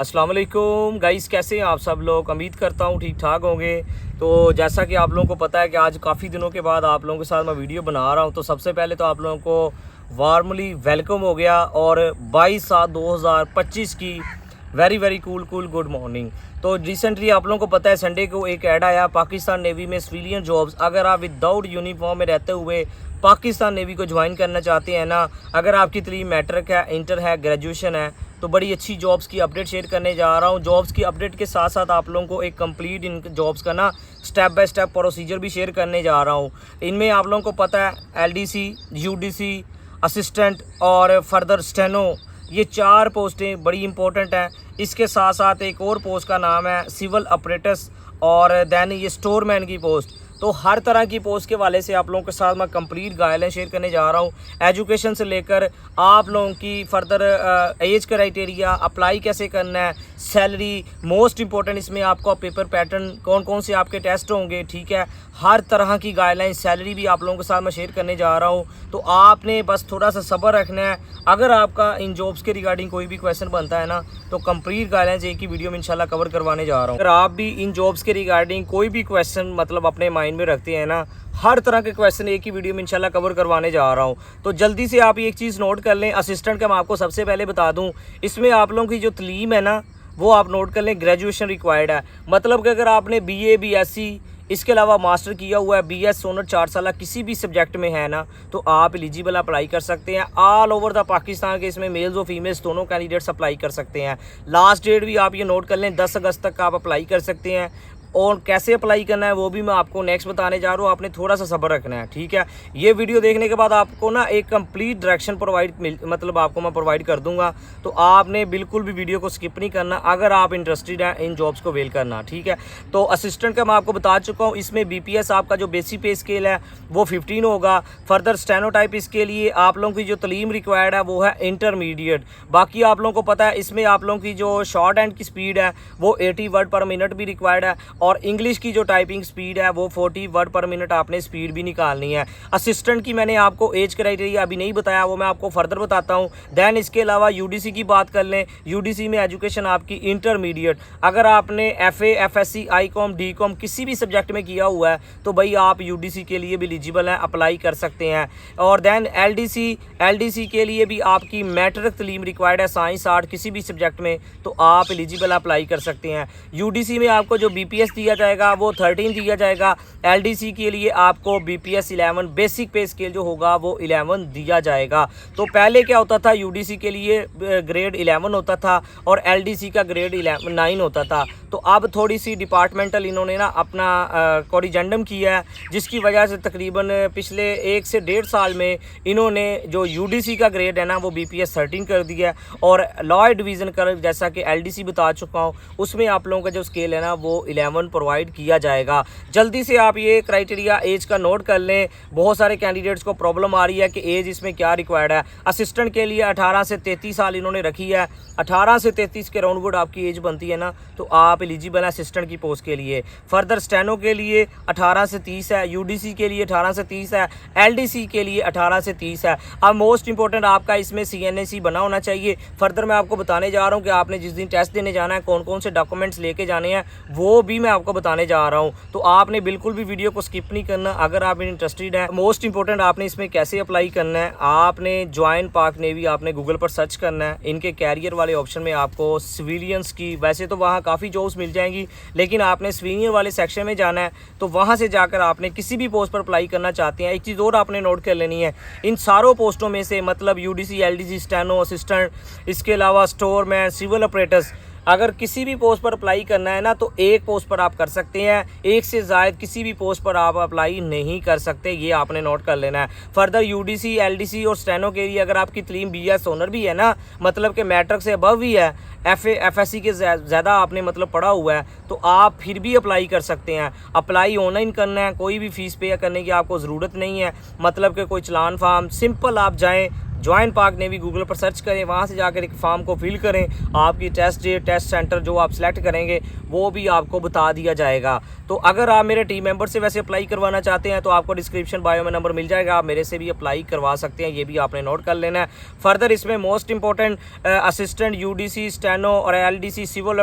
अस्सलाम वालेकुम गाइस, कैसे हैं आप सब लोग। उम्मीद करता हूँ ठीक ठाक होंगे। तो जैसा कि आप लोगों को पता है कि आज काफ़ी दिनों के बाद आप लोगों के साथ मैं वीडियो बना रहा हूँ, तो सबसे पहले तो आप लोगों को वार्मली वेलकम हो गया और 22/7/2025 की वेरी कूल गुड मॉर्निंग। तो रिसेंटली आप लोगों को पता है संडे को एक ऐड आया पाकिस्तान नेवी में सिविलियन जॉब्स। अगर आप विदाउट यूनिफॉर्म में रहते हुए पाकिस्तान नेवी को ज्वाइन करना चाहते हैं ना, अगर आपकी तलीम मैट्रिक है, इंटर है, ग्रेजुएशन है, तो बड़ी अच्छी जॉब्स की अपडेट शेयर करने जा रहा हूँ। जॉब्स की अपडेट के साथ साथ आप लोगों को एक कंप्लीट इन जॉब्स का ना स्टेप बाय स्टेप प्रोसीजर भी शेयर करने जा रहा हूँ। इनमें आप लोगों को पता है एलडीसी, यूडीसी, असिस्टेंट और फर्दर स्टेनो, ये 4 पोस्टें बड़ी इंपॉर्टेंट हैं। इसके साथ साथ एक और पोस्ट का नाम है सिविल ऑपरेटर्स और दैन ये स्टोरमैन की पोस्ट। तो हर तरह की पोस्ट के वाले से आप लोगों के साथ मैं कंप्लीट गाइडलाइन शेयर करने जा रहा हूँ। एजुकेशन से लेकर आप लोगों की फर्दर एज क्राइटेरिया, अप्लाई कैसे करना है, सैलरी, मोस्ट इंपॉर्टेंट इसमें आपका पेपर पैटर्न, कौन कौन से आपके टेस्ट होंगे, ठीक है, हर तरह की गाइडलाइन, सैलरी भी आप लोगों के साथ मैं शेयर करने जा रहा हूँ। तो आपने बस थोड़ा सा सब्र रखना है। अगर आपका इन जॉब्स के रिगार्डिंग कोई भी क्वेश्चन बनता है ना, तो कंप्लीट गाइडलाइंस एक ही वीडियो में इंशाल्लाह कवर करवाने जा रहा हूँ। अगर आप भी इन जॉब्स के रिगार्डिंग कोई भी क्वेश्चन मतलब अपने माइंड में रखते हैं ना, हर तरह के क्वेश्चन एक ही वीडियो में इंशाल्लाह कवर करवाने जा रहा हूँ। तो जल्दी से आप एक चीज़ नोट कर लें। असिस्टेंट का मैं आपको सबसे पहले बता दूँ, इसमें आप लोगों की जो तलीम है ना, वो आप नोट कर लें, ग्रेजुएशन रिक्वायर्ड है। मतलब कि अगर आपने BA, BSc, इसके अलावा मास्टर किया हुआ है, BS ऑनर 4 साल किसी भी सब्जेक्ट में है ना, तो आप एलिजिबल अप्लाई कर सकते हैं। ऑल ओवर द पाकिस्तान के इसमें मेल्स और फीमेल्स दोनों कैंडिडेट्स अप्लाई कर सकते हैं। लास्ट डेट भी आप ये नोट कर लें, 10 अगस्त तक आप अप्लाई कर सकते हैं। और कैसे अप्लाई करना है वो भी मैं आपको नेक्स्ट बताने जा रहा हूँ। आपने थोड़ा सा सब्र रखना है, ठीक है। ये वीडियो देखने के बाद आपको ना एक कंप्लीट डायरेक्शन मतलब आपको मैं प्रोवाइड कर दूंगा। तो आपने बिल्कुल भी वीडियो को स्किप नहीं करना अगर आप इंटरेस्टेड हैं इन जॉब्स को वेल करना, ठीक है। तो असिस्टेंट का मैं आपको बता चुका हूँ, इसमें BPS आपका जो बेसिक पे स्केल है वो 15 होगा। फर्दर स्टेनोटाइप इसके लिए आप लोगों की जो तलीम रिक्वायर्ड है वो है इंटरमीडिएट। बाकी आप लोगों को पता है इसमें आप लोगों की जो शॉर्ट हैंड की स्पीड है वो 80 वर्ड पर मिनट भी रिक्वायर्ड है और इंग्लिश की जो टाइपिंग स्पीड है वो 40 वर्ड पर मिनट आपने स्पीड भी निकालनी है। असिस्टेंट की मैंने आपको एज क्राइटेरिया अभी नहीं बताया, वो मैं आपको फर्दर बताता हूँ। दैन इसके अलावा UDC की बात कर लें, UDC में एजुकेशन आपकी इंटरमीडिएट। अगर आपने FA, FSC, ICOM, DCOM किसी भी सब्जेक्ट में किया हुआ है तो भाई आप UDC के लिए भी एलिजिबल हैं, अप्लाई कर सकते हैं। और दैन LDC के लिए भी आपकी मैट्रिक तलीम रिक्वायर्ड है, साइंस आर्ट किसी भी सब्जेक्ट में, तो आप एलिजिबल अप्लाई कर सकते हैं। UDC में आपको जो BPS दिया जाएगा वो 13 दिया जाएगा। LDC के लिए आपको BPS 11 बेसिक पे स्केल जो होगा वो 11 दिया जाएगा। तो पहले क्या होता था, UDC के लिए ग्रेड 11 होता था और LDC का ग्रेड 9 होता था। तो अब थोड़ी सी डिपार्टमेंटल इन्होंने ना अपना कोरिजेंडम किया है, जिसकी वजह से तकरीबन पिछले 1 से 1.5 साल में इन्होंने जो UDC का ग्रेड है ना वो BPS 13 कर दिया है। और लॉ डिवीज़न कर जैसा कि LDC बता चुका हूँ, उसमें आप लोगों का जो स्केल है ना वो 11 प्रोवाइड किया जाएगा। जल्दी से आप ये क्राइटेरिया एज का नोट कर लें। बहुत सारे कैंडिडेट्स को प्रॉब्लम आ रही है कि एज इसमें क्या रिक्वायर्ड है। असिस्टेंट के लिए 18 से 33 साल इन्होंने रखी है। 18 से 33 के राउंड आपकी एज बनती है ना, तो आप एलिजिबल है असिस्टेंट की पोस्ट के लिए। फर्दर स्टेनो के लिए 18 से 30 है, UDC के लिए 18 से 30 है, LDC के लिए 18 से 30 है। अब मोस्ट इंपॉर्टेंट आपका इसमें CNAC बना होना चाहिए। फर्दर मैं आपको बताने जा रहा हूँ कि आपने जिस दिन टेस्ट देने जाना है कौन कौन से डॉक्यूमेंट्स लेके जाने हैं वो भी मैं आपको बताने जा रहा हूं। तो आपने बिल्कुल भी वीडियो को स्किप नहीं करना अगर आप इंटरेस्टेड हैं। मोस्ट इंपॉर्टेंट आपने इसमें कैसे अप्लाई करना है, आपने ज्वाइन पाक नेवी आपने गूगल पर सर्च करना है। इनके कैरियर वाले ऑप्शन में आपको सिविलियंस की, वैसे तो वहाँ काफ़ी जॉब्स मिल जाएंगी, लेकिन आपने सिविलियन वाले सेक्शन में जाना है। तो वहाँ से जाकर आपने किसी भी पोस्ट पर अप्लाई करना चाहते हैं, एक चीज़ और आपने नोट कर लेनी है, इन सारों पोस्टों में से मतलब UDC, LDC, स्टेनो, असिस्टेंट, इसके अलावा स्टोरमैन, सिविल ऑपरेटर्स, अगर किसी भी पोस्ट पर अप्लाई करना है ना तो एक पोस्ट पर आप कर सकते हैं, एक से ज़ायद किसी भी पोस्ट पर आप अप्लाई नहीं कर सकते, ये आपने नोट कर लेना है। फर्दर UDC, LDC और स्टेनो के लिए अगर आपकी तलीम BS ऑनर भी है ना, मतलब कि मैट्रिक से अबव भी है, FA, FSC के ज़्यादा आपने मतलब पढ़ा हुआ है, तो आप फिर भी अप्लाई कर सकते हैं। अप्लाई ऑनलाइन करना है, कोई भी फ़ीस पे करने की आपको ज़रूरत नहीं है। मतलब कि कोई चलान फार्म, सिंपल आप जाएँ जॉइन पाक नेवी गूगल पर सर्च करें, वहाँ से जाकर एक फॉर्म को फिल करें। आपकी टेस्ट डेट, टेस्ट सेंटर जो आप सिलेक्ट करेंगे वो भी आपको बता दिया जाएगा। तो अगर आप मेरे टीम मेंबर से वैसे अप्लाई करवाना चाहते हैं तो आपको डिस्क्रिप्शन बायो में नंबर मिल जाएगा, आप मेरे से भी अप्लाई करवा सकते हैं, ये भी आपने नोट कर लेना है। फर्दर इसमें most important assistant, UDC, steno और एलडीसी, सिविल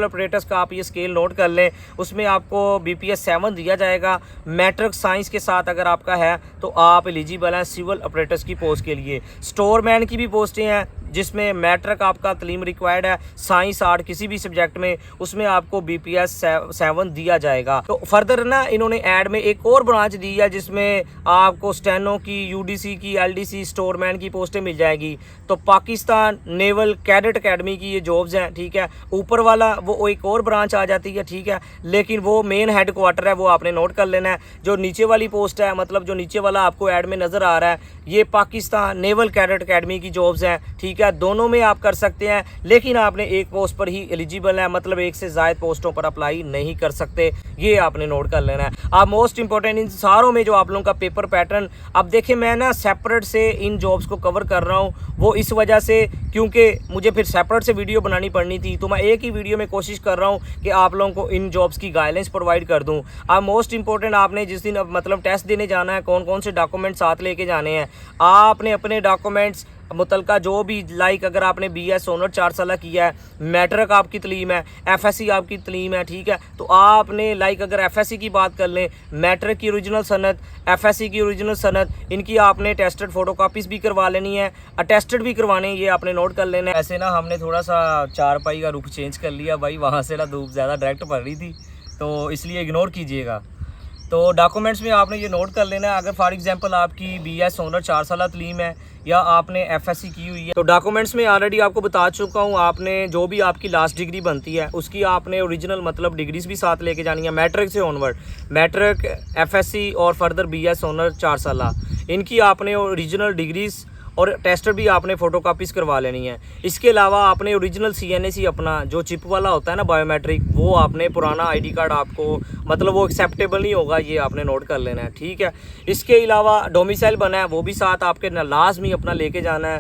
ऑपरेटर्स का आप ये स्केल नोट कर लें। उसमें आपको बीपीएस 7 दिया जाएगा। मैट्रिक साइंस के साथ अगर आपका है तो आप एलिजिबल हैं सिविल ऑपरेटर्स की पोस्ट के लिए। स्टोरमैन की भी पोस्टें हैं जिसमें मैट्रिक आपका तलीम रिक्वायर्ड है, साइंस आर्ट किसी भी सब्जेक्ट में, उसमें आपको बीपीएस 7 दिया जाएगा। तो फर्दर ना इन्होंने ऐड में एक और ब्रांच दी है जिसमें आपको स्टेनो की, यूडीसी की, एलडीसी, स्टोरमैन की पोस्टें मिल जाएगी। तो पाकिस्तान नेवल कैडेट अकेडमी की ये जॉब्स हैं, ठीक है। ऊपर वाला वो एक और ब्रांच आ जाती है, ठीक है, लेकिन वो मेन हेड क्वार्टर है, वो आपने नोट कर लेना है। जो नीचे वाली पोस्ट है, मतलब जो नीचे वाला आपको ऐड में नज़र आ रहा है, ये पाकिस्तान नेवल कैडेट अकेडमी की जॉब्स हैं, ठीक है। दोनों में आप कर सकते हैं, लेकिन आपने एक पोस्ट पर ही एलिजिबल है, मतलब एक से ज़ायद पोस्टों पर अप्लाई नहीं कर सकते, ये आपने नोट कर लेना है। आप मोस्ट इंपॉर्टेंट इन सारों में जो आप लोगों का पेपर पैटर्न, अब देखिए मैं ना सेपरेट से इन जॉब्स को कवर कर रहा हूँ, वो इस वजह से क्योंकि मुझे फिर सेपरेट से वीडियो बनानी पड़नी थी, तो मैं एक ही वीडियो में कोशिश कर रहा हूँ कि आप लोगों को इन जॉब्स की गाइडलाइंस प्रोवाइड कर दूँ। अब मोस्ट इंपॉर्टेंट, आपने जिस दिन मतलब टेस्ट देने जाना है, कौन कौन से डॉक्यूमेंट साथ लेके जाने हैं। आपने अपने डॉक्यूमेंट्स मुतलका जो भी, लाइक अगर आपने बीएस ऑनर 4 साल किया है, मैट्रिक आपकी तलीम है, एफएससी आपकी तलीम है, ठीक है, तो आपने लाइक अगर एफएससी की बात कर लें, मैट्रिक की ओरिजिनल सनद, एफएससी की ओरिजिनल सनद, इनकी आपने टेस्टेड फोटोकॉपीज़ भी करवा लेनी है, अटेस्टेड भी करवाने हैं, ये आपने नोट कर लेना है। ऐसे ना हमने थोड़ा सा चारपाई का रुख चेंज कर लिया भाई, वहाँ से ना धूप ज़्यादा डायरेक्ट पड़ रही थी, तो इसलिए इग्नोर कीजिएगा। तो डॉक्यूमेंट्स में आपने ये नोट कर लेना है, अगर फॉर एग्जांपल आपकी बीएस ऑनर 4 साल तलीम है या आपने एफएससी की हुई है, तो डॉक्यूमेंट्स में ऑलरेडी आपको बता चुका हूँ, आपने जो भी आपकी लास्ट डिग्री बनती है उसकी आपने ओरिजिनल मतलब डिग्रीज भी साथ लेके जानी है, मैट्रिक से ऑनवर्ड, मैट्रिक, एफएससी और फर्दर बीएस ऑनर 4 साल, इनकी आपने ओरिजिनल डिग्रीज और टेस्टर भी आपने फ़ोटोकॉपीज़ करवा लेनी है। इसके अलावा आपने ओरिजिनल सीएनएसी अपना जो चिप वाला होता है ना बायोमेट्रिक, वो आपने पुराना आईडी कार्ड आपको मतलब वो एक्सेप्टेबल नहीं होगा, ये आपने नोट कर लेना है, ठीक है। इसके अलावा डोमिसाइल बना है वो भी साथ आपके लाजमी अपना लेके जाना है।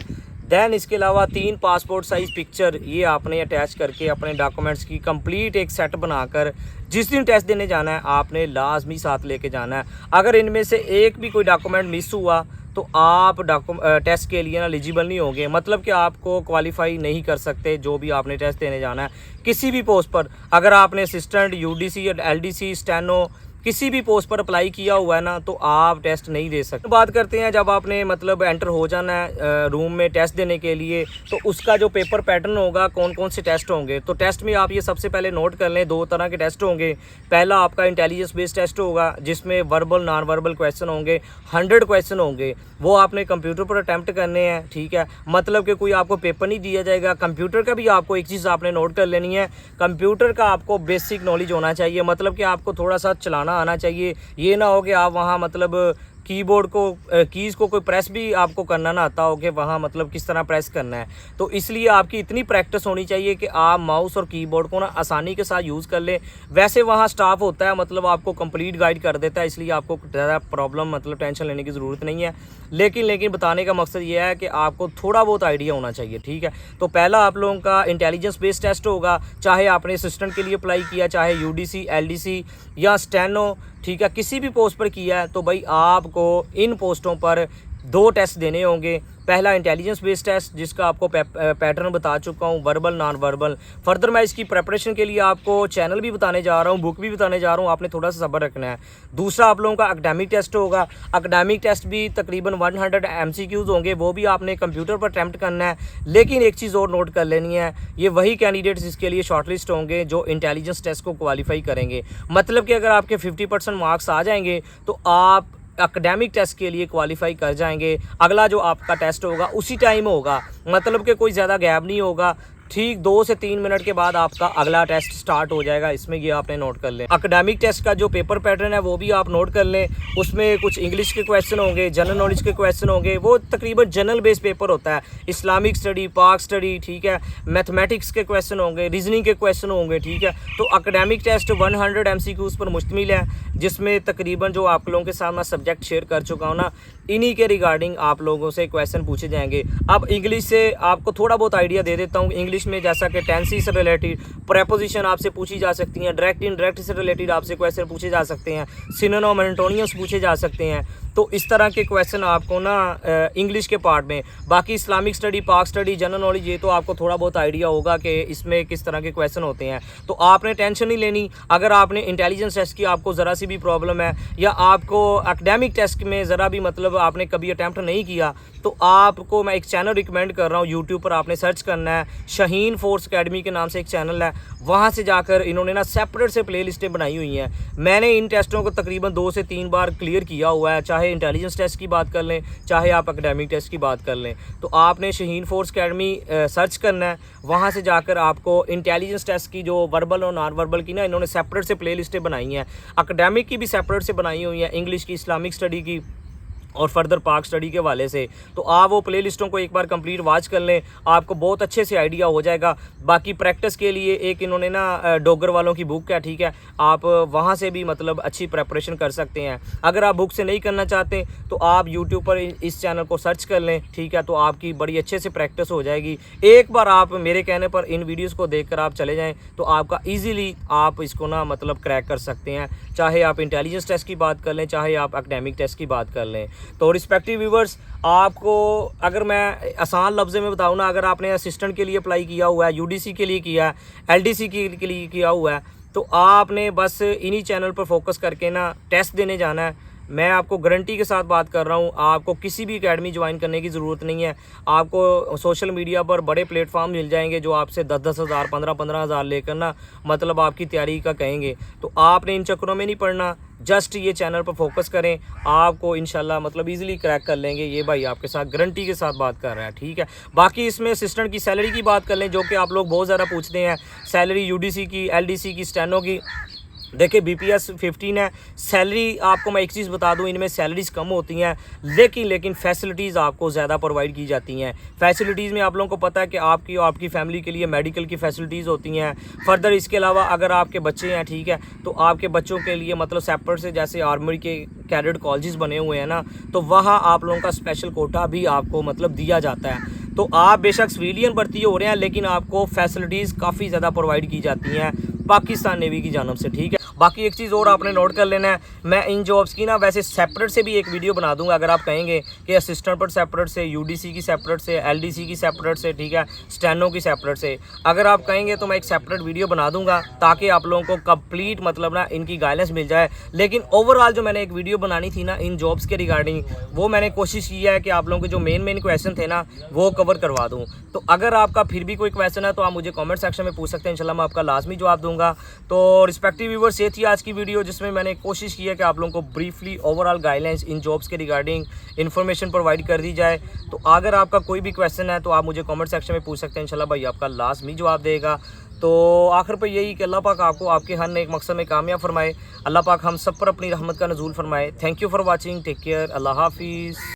दैन इसके अलावा 3 पासपोर्ट साइज़ पिक्चर ये आपने अटैच करके अपने डॉक्यूमेंट्स की कंप्लीट एक सेट बनाकर जिस दिन टेस्ट देने जाना है आपने लाजमी साथ लेके जाना है। अगर इनमें से एक भी कोई डॉक्यूमेंट मिस हुआ तो आप टेस्ट के लिए ना एलिजिबल नहीं होंगे, मतलब कि आपको क्वालिफाई नहीं कर सकते जो भी आपने टेस्ट देने जाना है किसी भी पोस्ट पर। अगर आपने असिस्टेंट, यूडीसी, एलडीसी, स्टेनो किसी भी पोस्ट पर अप्लाई किया हुआ है ना, तो आप टेस्ट नहीं दे सकते। बात करते हैं जब आपने मतलब एंटर हो जाना है रूम में टेस्ट देने के लिए, तो उसका जो पेपर पैटर्न होगा, कौन कौन से टेस्ट होंगे। तो टेस्ट में आप ये सबसे पहले नोट कर लें, 2 तरह के टेस्ट होंगे। पहला आपका इंटेलिजेंस बेस्ड टेस्ट होगा जिसमें वर्बल, नॉन वर्बल क्वेश्चन होंगे, 100 क्वेश्चन होंगे, वो आपने कंप्यूटर पर अटैम्प्ट करने हैं, ठीक है। मतलब कि कोई आपको पेपर नहीं दिया जाएगा। कंप्यूटर का भी आपको एक चीज़ आपने नोट कर लेनी है, कंप्यूटर का आपको बेसिक नॉलेज होना चाहिए, मतलब कि आपको थोड़ा सा चलाना आना चाहिए। ये ना हो कि आप वहाँ मतलब कीबोर्ड को कीज़ को कोई प्रेस भी आपको करना ना आता हो कि वहाँ मतलब किस तरह प्रेस करना है। तो इसलिए आपकी इतनी प्रैक्टिस होनी चाहिए कि आप माउस और कीबोर्ड को ना आसानी के साथ यूज़ कर लें। वैसे वहाँ स्टाफ होता है, मतलब आपको कंप्लीट गाइड कर देता है, इसलिए आपको ज़्यादा प्रॉब्लम मतलब टेंशन लेने की ज़रूरत नहीं है। लेकिन बताने का मकसद ये है कि आपको थोड़ा बहुत आइडिया होना चाहिए, ठीक है। तो पहला आप लोगों का इंटेलिजेंस बेस्ड टेस्ट होगा, चाहे आपने असिस्टेंट के लिए अप्लाई किया, चाहे यूडीसी, एलडीसी या स्टेनो, ठीक है, किसी भी पोस्ट पर किया है, तो भाई आपको इन पोस्टों पर 2 टेस्ट देने होंगे। पहला इंटेलिजेंस बेस्ड टेस्ट जिसका आपको पैटर्न बता चुका हूँ, वर्बल, नॉन वर्बल। फर्दर मैं इसकी प्रेपरेशन के लिए आपको चैनल भी बताने जा रहा हूँ, बुक भी बताने जा रहा हूँ, आपने थोड़ा सा सब्र रखना है। दूसरा आप लोगों का एकेडमिक टेस्ट होगा। एकेडमिक टेस्ट भी तकरीबन 100 MCQs होंगे, वो भी आपने कंप्यूटर पर अटैम्प्ट करना है। लेकिन एक चीज़ और नोट कर लेनी है, ये वही कैंडिडेट्स इसके लिए शॉर्टलिस्ट होंगे जो इंटेलिजेंस टेस्ट को क्वालिफाई करेंगे। मतलब कि अगर आपके 50% मार्क्स आ जाएंगे तो आप एकेडमिक टेस्ट के लिए क्वालिफाई कर जाएंगे। अगला जो आपका टेस्ट होगा उसी टाइम होगा, मतलब कि कोई ज़्यादा गैप नहीं होगा। ठीक 2 से 3 मिनट के बाद आपका अगला टेस्ट स्टार्ट हो जाएगा, इसमें ये आपने नोट कर लें। एकेडमिक टेस्ट का जो पेपर पैटर्न है वो भी आप नोट कर लें। उसमें कुछ इंग्लिश के क्वेश्चन होंगे, जनरल नॉलेज के क्वेश्चन होंगे, वो तकरीबन जनरल बेस पेपर होता है। इस्लामिक स्टडी, पाक स्टडी, ठीक है, मैथमेटिक्स के क्वेश्चन होंगे, रीजनिंग के क्वेश्चन होंगे, ठीक है। तो एकेडमिक टेस्ट 100 MCQs पर मुश्तमिल है, जिसमें तकरीबन जो आप लोगों के साथ मैं सब्जेक्ट शेयर कर चुका हूँ ना, इन्हीं के रिगार्डिंग आप लोगों से क्वेश्चन पूछे जाएंगे। अब इंग्लिश से आपको थोड़ा बहुत आइडिया दे देता हूँ। इंग्लिश में जैसा कि टेंसी से रिलेटेड प्रेपोजिशन आपसे पूछी जा सकती हैं, डायरेक्ट इनडायरेक्ट से रिलेटेड आपसे क्वेश्चन पूछे जा सकते हैं, सिनोनिम एंटोनिम्स पूछे जा सकते हैं। तो इस तरह के क्वेश्चन आपको ना इंग्लिश के पार्ट में, बाकी इस्लामिक स्टडी, पाक स्टडी, जनरल नॉलेज, ये तो आपको थोड़ा बहुत आइडिया होगा कि इसमें किस तरह के क्वेश्चन होते हैं। तो आपने टेंशन नहीं लेनी। अगर आपने इंटेलिजेंस टेस्ट की आपको ज़रा सी भी प्रॉब्लम है, या आपको एकेडमिक टेस्ट में ज़रा भी मतलब आपने कभी अटैम्प्ट नहीं किया, तो आपको मैं एक चैनल रिकमेंड कर रहा हूँ। यूट्यूब पर आपने सर्च करना है, शाहीन फोर्स अकेडमी के नाम से एक चैनल है। वहाँ से जाकर इन्होंने ना सेपरेट से प्ले लिस्टें बनाई हुई हैं। मैंने इन टेस्टों को तकरीबन 2 से 3 बार क्लियर किया हुआ है, चाहे इंटेलिजेंस टेस्ट की बात कर लें, चाहे आप एकेडमिक टेस्ट की बात कर लें। तो आपने शाहीन फोर्स अकेडमी सर्च करना है। वहाँ से जाकर आपको इंटेलिजेंस टेस्ट की जो वर्बल और नॉन वर्बल की ना इन्होंने सेपरेट से प्ले लिस्टें बनाई हैं। एकेडमिक की भी सेपरेट से बनाई हुई हैं, इंग्लिश की, इस्लामिक स्टडी की और फर्दर पाक स्टडी के वाले से। तो आप वो प्ले लिस्टों को एक बार कंप्लीट वॉच कर लें, आपको बहुत अच्छे से आइडिया हो जाएगा। बाकी प्रैक्टिस के लिए एक इन्होंने ना डोगर वालों की बुक है, ठीक है, आप वहाँ से भी मतलब अच्छी प्रेपरेशन कर सकते हैं। अगर आप बुक से नहीं करना चाहते तो आप यूट्यूब पर इस चैनल को सर्च कर लें, ठीक है, तो आपकी बड़ी अच्छे से प्रैक्टिस हो जाएगी। एक बार आप मेरे कहने पर इन वीडियोज़ को देख कर आप चले जाएँ तो आपका ईज़िली आप इसको ना मतलब क्रैक कर सकते हैं, चाहे आप इंटेलिजेंस टेस्ट की बात कर लें, चाहे आप एकेडमिक टेस्ट की बात कर लें। तो रिस्पेक्टिव व्यूवर्स, आपको अगर मैं आसान लफ्ज़ में बताऊँ ना, अगर आपने असिस्टेंट के लिए अप्लाई किया हुआ है, यूडीसी के लिए किया है, एलडीसी के लिए किया हुआ है, तो आपने बस इन्हीं चैनल पर फोकस करके ना टेस्ट देने जाना है। मैं आपको गारंटी के साथ बात कर रहा हूँ, आपको किसी भी एकेडमी ज्वाइन करने की ज़रूरत नहीं है। आपको सोशल मीडिया पर बड़े प्लेटफॉर्म मिल जाएंगे जो आपसे 10-10 हज़ार, 15-15 हज़ार लेकर ना मतलब आपकी तैयारी का कहेंगे। तो आपने इन चक्करों में नहीं पड़ना, जस्ट ये चैनल पर फोकस करें, आपको इंशाल्लाह मतलब इजीली क्रैक कर लेंगे। ये भाई आपके साथ गारंटी के साथ बात कर रहा है, ठीक है। बाकी इसमें असिस्टेंट की सैलरी की बात कर लें, जो कि आप लोग बहुत ज़्यादा पूछते हैं, सैलरी यूडीसी की, एलडीसी की, स्टेनो की। देखिए बीपीएस 15 है। सैलरी आपको मैं एक चीज़ बता दूं, इनमें सैलरीज कम होती हैं, लेकिन फैसिलिटीज़ आपको ज़्यादा प्रोवाइड की जाती हैं। फैसिलिटीज़ में आप लोगों को पता है कि आपकी फैमिली के लिए मेडिकल की फैसिलिटीज़ होती हैं। फर्दर इसके अलावा अगर आपके बच्चे हैं, ठीक है, तो आपके बच्चों के लिए मतलब सेपरेट से जैसे आर्मी के कैडेट कॉलेजेस बने हुए हैं ना, तो वहाँ आप लोगों का स्पेशल कोटा भी आपको मतलब दिया जाता है। तो आप बेशक सिविलियन भर्ती हो रहे हैं, लेकिन आपको फैसिलिटीज़ काफ़ी ज़्यादा प्रोवाइड की जाती हैं पाकिस्तान नेवी की जानब से, ठीक है। बाकी एक चीज़ और आपने नोट कर लेना है, मैं इन जॉब्स की ना वैसे सेपरेट से भी एक वीडियो बना दूंगा। अगर आप कहेंगे कि असिस्टेंट पर सेपरेट से, यूडीसी की सेपरेट से, एलडीसी की सेपरेट से, ठीक है, स्टेनो की सेपरेट से, अगर आप कहेंगे तो मैं एक सेपरेट वीडियो बना दूंगा, ताकि आप लोगों को कंप्लीट मतलब ना इनकी गाइडेंस मिल जाए। लेकिन ओवरऑल जो मैंने एक वीडियो बनानी थी ना इन जॉब्स के रिगार्डिंग, वो मैंने कोशिश की है कि आप लोगों के जो मेन क्वेश्चन थे ना वो कवर करवा दूँ। तो अगर आपका फिर भी कोई क्वेश्चन है तो आप मुझे कॉमेंट सेक्शन में पूछ सकते हैं, इंशाल्लाह मैं आपका लाजमी जवाब दूंगा। तो रिस्पेक्टिव व्यूअर्स, ये थी आज की वीडियो जिसमें मैंने कोशिश की है कि आप लोगों को ब्रीफली ओवरऑल गाइडलाइंस इन जॉब्स के रिगार्डिंग इन्फॉर्मेशन प्रोवाइड कर दी जाए। तो अगर आपका कोई भी क्वेश्चन है तो आप मुझे कमेंट सेक्शन में पूछ सकते हैं, इंशाल्लाह भाई आपका लाजमी जवाब देगा। तो आखिर पर यही कि अल्लाह पाक आपको आपके हर एक मकसद में कामयाब फरमाए। अल्लाह पाक हम सब पर अपनी रहमत का नज़ूल फरमाए। Thank you for watching, take care, अल्लाह हाफिज़।